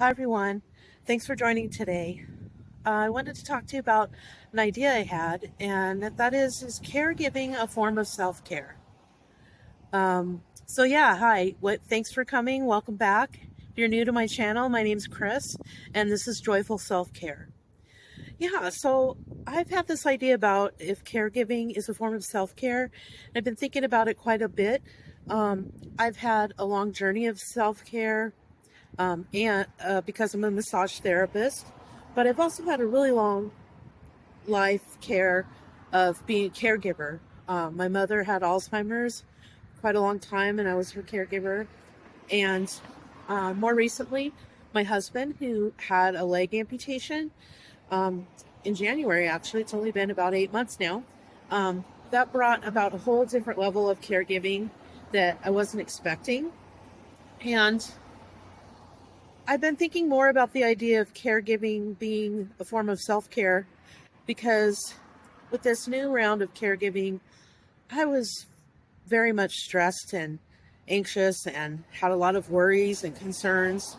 Hi, everyone. Thanks for joining today. I wanted to talk to you about an idea I had, and that is caregiving a form of self-care? Hi. Thanks for coming. Welcome back. If you're new to my channel, my name's Chris, and this is Joyful Self-Care. So I've had this idea about if caregiving is a form of self-care, and I've been thinking about it quite a bit. I've had a long journey of self-care, and because I'm a massage therapist, but I've also had a really long life care of being a caregiver. My mother had Alzheimer's quite a long time, and I was her caregiver. And more recently, my husband, who had a leg amputation in January, actually, it's only been about 8 months now. That brought about a whole different level of caregiving that I wasn't expecting. And I've been thinking more about the idea of caregiving being a form of self-care because with this new round of caregiving, I was very much stressed and anxious and had a lot of worries and concerns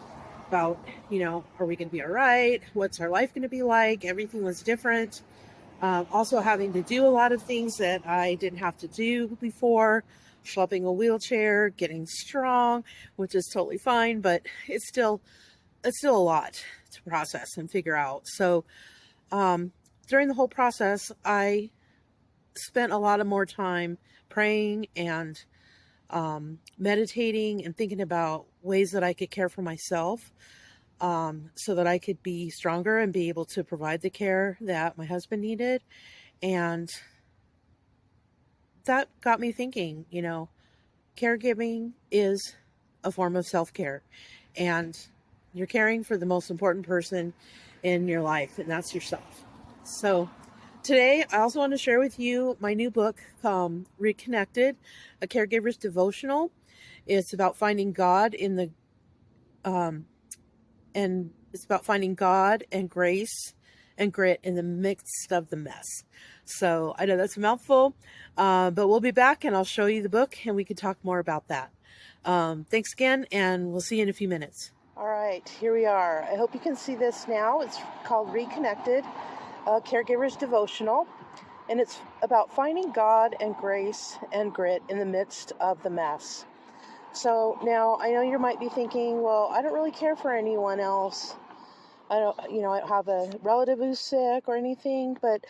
about, are we going to be all right? What's our life going to be like? Everything was different. Also having to do a lot of things that I didn't have to do before, schlepping a wheelchair, getting strong, which is totally fine, but it's still a lot to process and figure out. So during the whole process, I spent a lot of more time praying and meditating and thinking about ways that I could care for myself, so that I could be stronger and be able to provide the care that my husband needed. And that got me thinking, caregiving is a form of self-care, and you're caring for the most important person in your life, and that's yourself. So today, I also want to share with you my new book, Reconnected, a Caregiver's Devotional. It's about finding God and it's about finding God and grace and grit in the midst of the mess. So I know that's a mouthful, but we'll be back and I'll show you the book and we can talk more about that. Thanks again, and we'll see you in a few minutes. All right, here we are. I hope you can see this now. It's called Reconnected, a Caregiver's Devotional, and it's about finding God and grace and grit in the midst of the mess. So now I know you might be thinking, well, I don't really care for anyone else. I don't have a relative who's sick or anything, but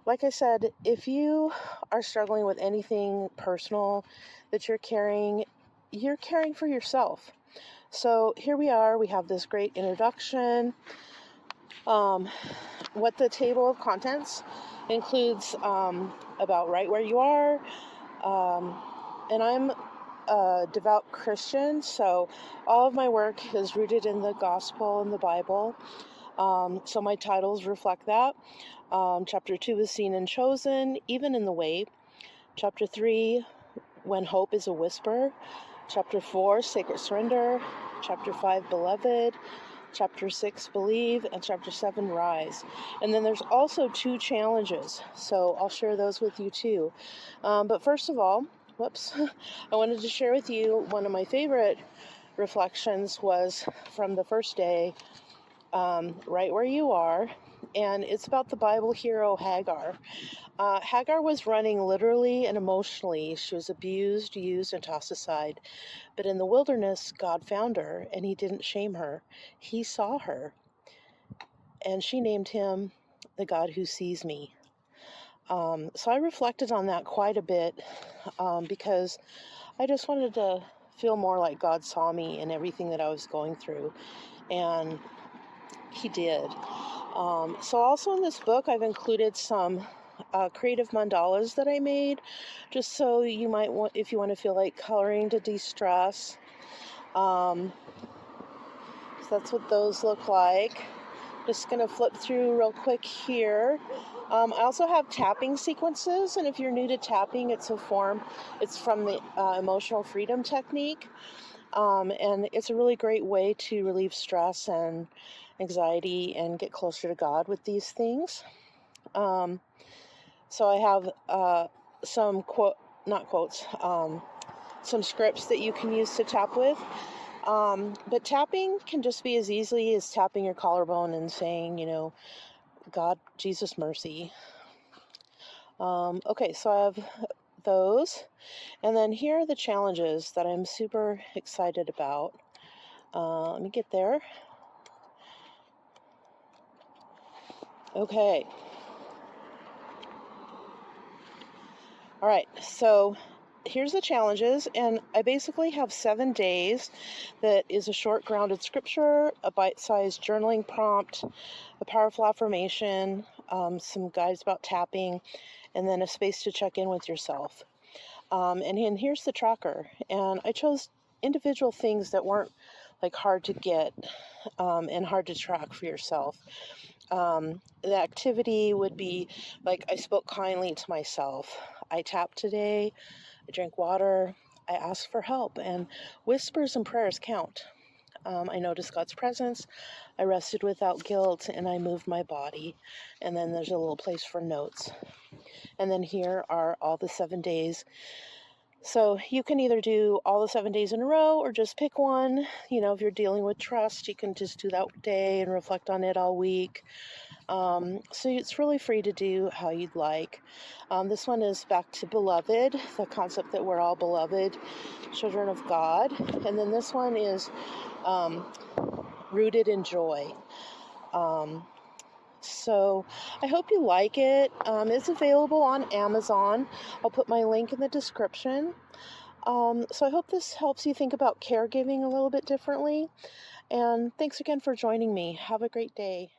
like I said, if you are struggling with anything personal that you're caring for yourself. So here we are, we have this great introduction. What the table of contents includes about right where you are. And I'm a devout Christian, so all of my work is rooted in the gospel and the Bible. So my titles reflect that. Chapter 2 is Seen and Chosen, Even in the Wait. Chapter 3, When Hope is a Whisper. Chapter 4, Sacred Surrender. Chapter 5, Beloved. Chapter 6, Believe. And Chapter 7, Rise. And then there's also 2 challenges, so I'll share those with you too. But first of all, I wanted to share with you one of my favorite reflections was from the first day, right where you are, and it's about the Bible hero Hagar. Hagar was running literally and emotionally. She was abused, used, and tossed aside. But in the wilderness, God found her, and he didn't shame her. He saw her, and she named him the God who sees me. So I reflected on that quite a bit, because I just wanted to feel more like God saw me in everything that I was going through, and he did. So also in this book, I've included some creative mandalas that I made, just so you might want, if you want to feel like coloring to de-stress. So that's what those look like. Just going to flip through real quick here. I also have tapping sequences, and if you're new to tapping, it's from the emotional freedom technique, and it's a really great way to relieve stress and anxiety and get closer to God with these things. So I have some some scripts that you can use to tap with. But tapping can just be as easily as tapping your collarbone and saying, God, Jesus, mercy. Okay, so I have those. And then here are the challenges that I'm super excited about. Let me get there. Okay. All right, so here's the challenges, and I basically have 7 days that is a short grounded scripture, a bite-sized journaling prompt, a powerful affirmation, some guides about tapping, and then a space to check in with yourself. And here's the tracker, and I chose individual things that weren't like hard to get and hard to track for yourself. The activity would be like, I spoke kindly to myself. I tapped today. I drank water. I asked for help. And whispers and prayers count. I noticed God's presence. I rested without guilt, and I moved my body. And then there's a little place for notes. And then here are all the 7 days. So you can either do all the 7 days in a row or just pick one. If you're dealing with trust, you can just do that day and reflect on it all week. So it's really free to do how you'd like. This one is back to beloved, the concept that we're all beloved children of God. And then this one is rooted in joy. So I hope you like it. It's available on Amazon. I'll put my link in the description. So I hope this helps you think about caregiving a little bit differently. And thanks again for joining me. Have a great day.